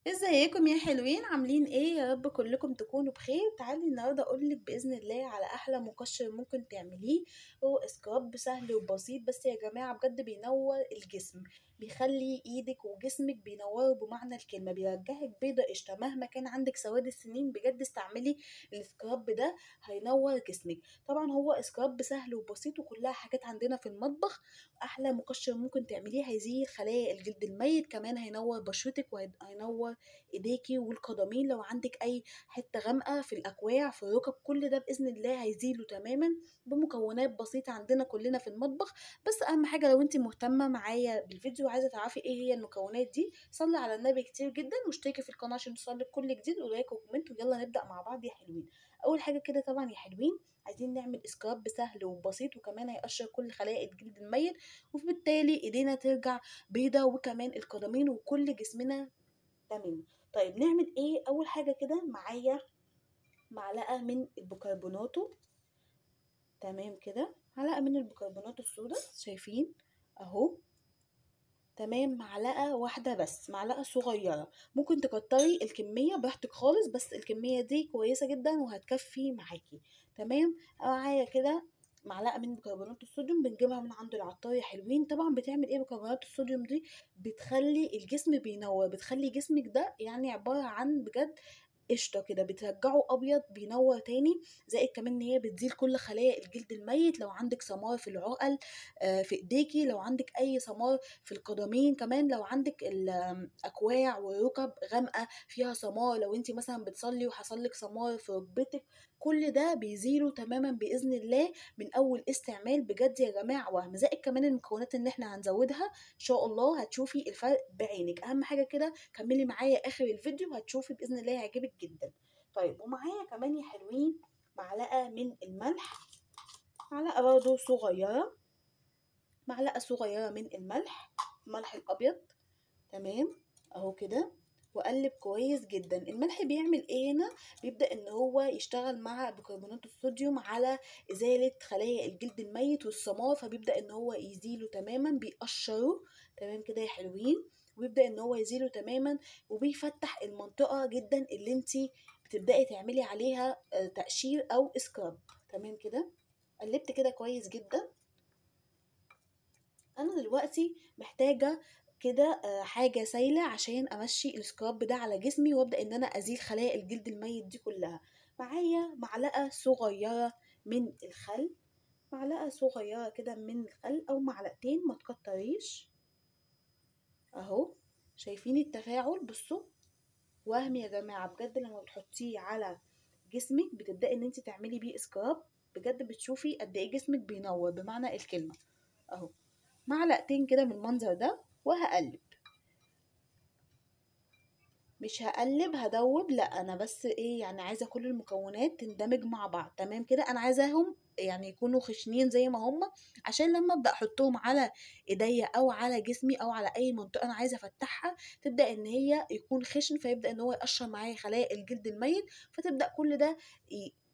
ازيكم يا حلوين؟ عاملين ايه؟ يا رب كلكم تكونوا بخير. تعالي النهارده اقولك باذن الله على احلى مقشر ممكن تعمليه. هو سكراب سهل وبسيط، بس يا جماعه بجد بينور الجسم، بيخلي ايدك وجسمك بينوروا بمعنى الكلمه، بيرجعك بيضه قشطه مهما كان عندك سواد السنين. بجد استعملي السكراب ده، هينور جسمك. طبعا هو سكراب سهل وبسيط وكلها حاجات عندنا في المطبخ. احلى مقشر ممكن تعمليه، هيزيل خلايا الجلد الميت، كمان هينور بشرتك وهينور ايديكي والقدمين. لو عندك اي حته غامقه في الاكواع في الركب، كل ده باذن الله هيزيله تماما بمكونات بسيطه عندنا كلنا في المطبخ. بس اهم حاجه لو انت مهتمه معايا بالفيديو وعايزه تعرفي ايه هي المكونات دي، صلي على النبي كتير جدا واشتركي في القناه عشان توصلك كل جديد، ولايك وكومنت، ويلا نبدا مع بعض يا حلوين. اول حاجه كده طبعا يا حلوين، عايزين نعمل سكراب سهل وبسيط، وكمان هيقشر كل خلايا الجلد الميت، وبالتالي ايدينا ترجع بيضة، وكمان القدمين وكل جسمنا تمام. طيب نعمل ايه؟ اول حاجة كده معايا معلقة من البيكربوناتو، تمام كده، معلقة من البيكربونات الصودا، شايفين اهو. تمام، معلقة واحدة بس، معلقة صغيرة. ممكن تكتري الكمية براحتك خالص، بس الكمية دي كويسة جدا وهتكفي معاكي. تمام، معايا كده معلقة من بيكربونات الصوديوم، بنجيبها من عند العطار يا حلوين. طبعا بتعمل ايه بيكربونات الصوديوم دي؟ بتخلي الجسم بينور، بتخلي جسمك ده يعني عبارة عن بجد قشطة كده، بترجعه أبيض بينور تاني. زائد كمان إن هي بتزيل كل خلايا الجلد الميت. لو عندك سمار في العقل، في إيديكي، لو عندك أي سمار في القدمين، كمان لو عندك الأكواع والركب غامقة فيها سمار، لو انت مثلا بتصلي وحصل لك سمار في ركبتك، كل ده بيزيله تماما بإذن الله من أول استعمال. بجد يا جماعة وهم. زائد كمان المكونات اللي احنا هنزودها إن شاء الله هتشوفي الفرق بعينك. أهم حاجة كده كملي معايا آخر الفيديو، هتشوفي بإذن الله هيعجبك جدا. طيب ومعايا كمان يا حلوين معلقة من الملح، معلقة برضو صغيرة، معلقة صغيرة من الملح الأبيض. تمام اهو كده، وقلب كويس جدا. الملح بيعمل ايه هنا؟ بيبدأ ان هو يشتغل مع بيكربونات الصوديوم على ازالة خلايا الجلد الميت والسمار، فبيبدأ ان هو يزيله تماما، بيقشره. تمام كده يا حلوين، ويبدأ ان هو يزيله تماما، وبيفتح المنطقة جدا اللي انتي بتبدأي تعملي عليها تقشير او سكراب. تمام كده، قلبت كده كويس جدا. انا دلوقتي محتاجه كده حاجه سايله عشان امشي السكراب ده على جسمي، وابدا ان انا ازيل خلايا الجلد الميت دي كلها. معايا معلقه صغيره من الخل، معلقه صغيره كده من الخل او معلقتين، ما تكتريش. اهو شايفين التفاعل؟ بصوا، وهم يا جماعه بجد لما بتحطيه على جسمك بتبداي ان انت تعملي بيه سكراب، بجد بتشوفي قد ايه جسمك بينور بمعنى الكلمه. اهو معلقتين كده من المنظر ده، وهقلب. مش هقلب هدوب، لا انا بس ايه يعني عايزه كل المكونات تندمج مع بعض. تمام كده، انا عايزاهم يعني يكونوا خشنين زي ما هم، عشان لما ابدا احطهم على ايديا او على جسمي او على اي منطقه انا عايزه افتحها، تبدا ان هي يكون خشن، فيبدا ان هو يقشر معايا خلايا الجلد الميت، فتبدا كل ده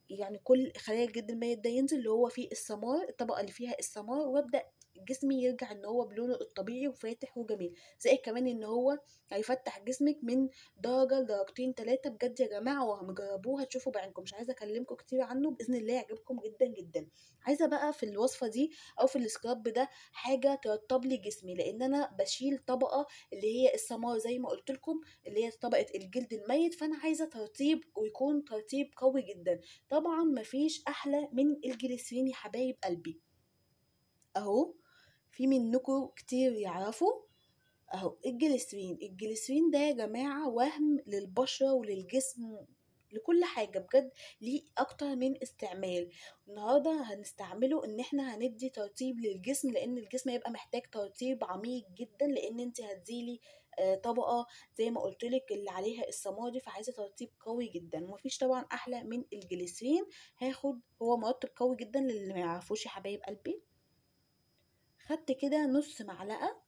يعني كل خلايا الجلد الميت ده ينزل، اللي هو فيه السمار، الطبقه اللي فيها السمار، وابدا جسمي يرجع ان هو بلونه الطبيعي وفاتح وجميل. زائد كمان ان هو هيفتح جسمك من درجة لدرجتين تلاتة. بجد يا جماعة وهمجربوها تشوفوا بعينكم، مش عايزة اكلمكم كتير عنه، بإذن الله يعجبكم جدا جدا. عايزة بقى في الوصفة دي او في السكراب ده حاجة ترطب لي جسمي، لان انا بشيل طبقة اللي هي السمار زي ما قلت لكم، اللي هي طبقة الجلد الميت، فانا عايزة ترطيب ويكون ترطيب قوي جدا. طبعا مفيش احلى من الجليسرين يا حبايب قلبي. اهو في منكم كتير يعرفوا. اهو الجليسرين ده يا جماعة وهم للبشرة وللجسم، لكل حاجة بجد، ليه اكتر من استعمال. النهاردة هنستعمله ان احنا هندي ترطيب للجسم، لان الجسم هيبقى محتاج ترطيب عميق جدا، لان انت هتزيلي طبقة زي ما قلتلك اللي عليها السمار دي، فعايزة ترطيب قوي جدا. ومفيش طبعا احلى من الجليسرين. هاخد هو مرطب قوي جدا للي ما يعرفوش يا حبايب قلبي. خدت كده نص معلقة،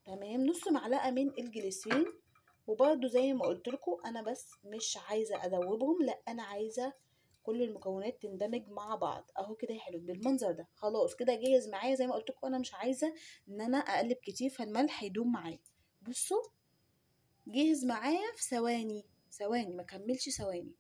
تمام، نص معلقة من الجليسرين. وبرده زي ما قلت لكم انا بس مش عايزة ادوبهم، لا انا عايزة كل المكونات تندمج مع بعض. اهو كده يا حلو بالمنظر ده، خلاص كده جاهز معايا. زي ما قلت لكم انا مش عايزة ان انا اقلب كتير فالملح يدوم معايا. بصوا جهز معايا في ثواني، ثواني ما كملش ثواني.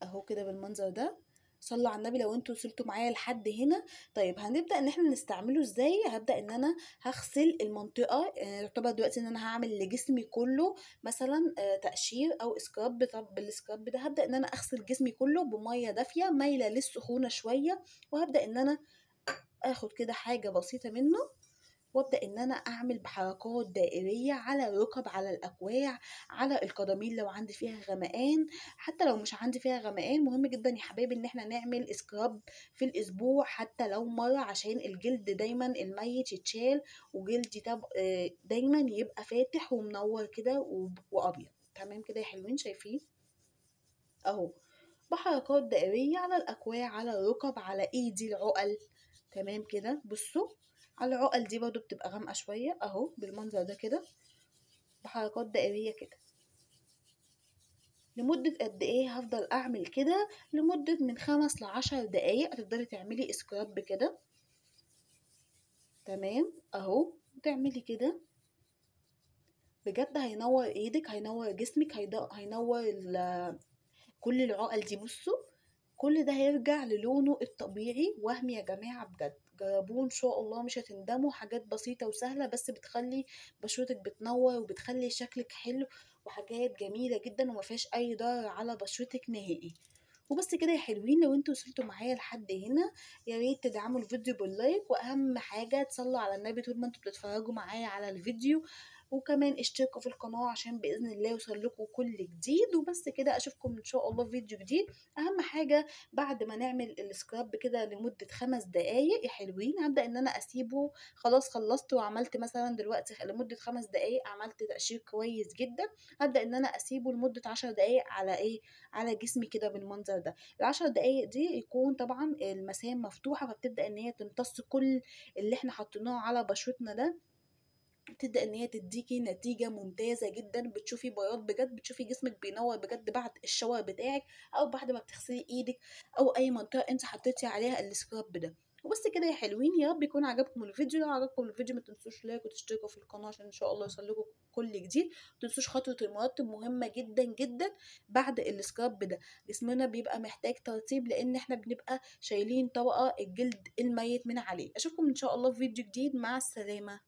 اهو كده بالمنظر ده. صلوا على النبي لو انتوا وصلتوا معايا لحد هنا. طيب هنبدأ ان احنا نستعمله ازاي. هبدأ ان انا هغسل المنطقة، يعتبر دلوقتي ان انا هعمل لجسمي كله مثلا تقشير او سكراب. طب بالسكراب ده هبدأ ان انا اغسل جسمي كله بمية دافية مايلة للسخونة شوية، وهبدأ ان انا اخد كده حاجة بسيطة منه، وابدا ان انا اعمل بحركات دائريه على الركب، على الاكواع، على القدمين لو عندي فيها غمقان. حتى لو مش عندي فيها غمقان، مهم جدا يا حبايبي ان احنا نعمل سكراب في الاسبوع حتى لو مره، عشان الجلد دايما الميت يتشال، وجلدي دايما يبقى فاتح ومنور كده وابيض. تمام كده يا حلوين، شايفين اهو بحركات دائرية على الأكواع، على الركب، على ايدي العقل. تمام كده، بصوا على العقل دي برضو بتبقى غامقة شوية اهو بالمنظر ده كده، بحركات دائرية كده. لمدة قد ايه هفضل اعمل كده؟ لمدة من 5 ل10 دقايق هتفضلي تعملي سكراب كده. تمام اهو، تعملي كده بجد هينور ايدك، هينور جسمك، هينور كل العقل دي. بصوا كل ده هيرجع للونه الطبيعي. وهم يا جماعة بجد جربوه ان شاء الله مش هتندموا. حاجات بسيطة وسهلة بس بتخلي بشرتك بتنور وبتخلي شكلك حلو، وحاجات جميلة جدا وما فيهاش اي ضرر على بشرتك نهائي. وبس كده يا حلوين، لو انتوا وصلتوا معايا لحد هنا يا ريت تدعموا الفيديو باللايك، واهم حاجة تصلوا على النبي طول ما انتوا بتتفرجوا معايا على الفيديو، وكمان اشتركوا في القناة عشان بإذن الله يوصل لكم كل جديد. وبس كده اشوفكم ان شاء الله في فيديو جديد. اهم حاجة بعد ما نعمل السكراب كده لمدة 5 دقايق يا حلوين، هبدأ ان انا اسيبه. خلاص خلصت وعملت مثلا دلوقتي لمدة 5 دقايق عملت تقشير كويس جدا. هبدأ ان انا اسيبه لمدة 10 دقايق على ايه، على جسمي كده بالمنظر ده. ال10 دقايق دي يكون طبعا المسام مفتوحة، فبتبدأ ان هي تمتص كل اللي احنا حطيناه على بشرتنا ده. بتبدأ ان هي تديكي نتيجة ممتازة جدا، بتشوفي بياض بجد، بتشوفي جسمك بينور بجد بعد الشاور بتاعك، او بعد ما بتغسلي ايدك، او اي منطقة انت حطيتي عليها السكراب ده. وبس كده يا حلوين، يا رب يكون عجبكم الفيديو. لو عجبكم الفيديو ما تنسوش لايك وتشتركوا في القناة عشان ان شاء الله يوصلكم كل جديد. ما تنسوش خطوة المرطب مهمة جدا جدا. بعد السكراب ده جسمنا بيبقى محتاج ترطيب، لان احنا بنبقى شايلين طبقة الجلد الميت من عليه. اشوفكم ان شاء الله في فيديو جديد، مع السلامة.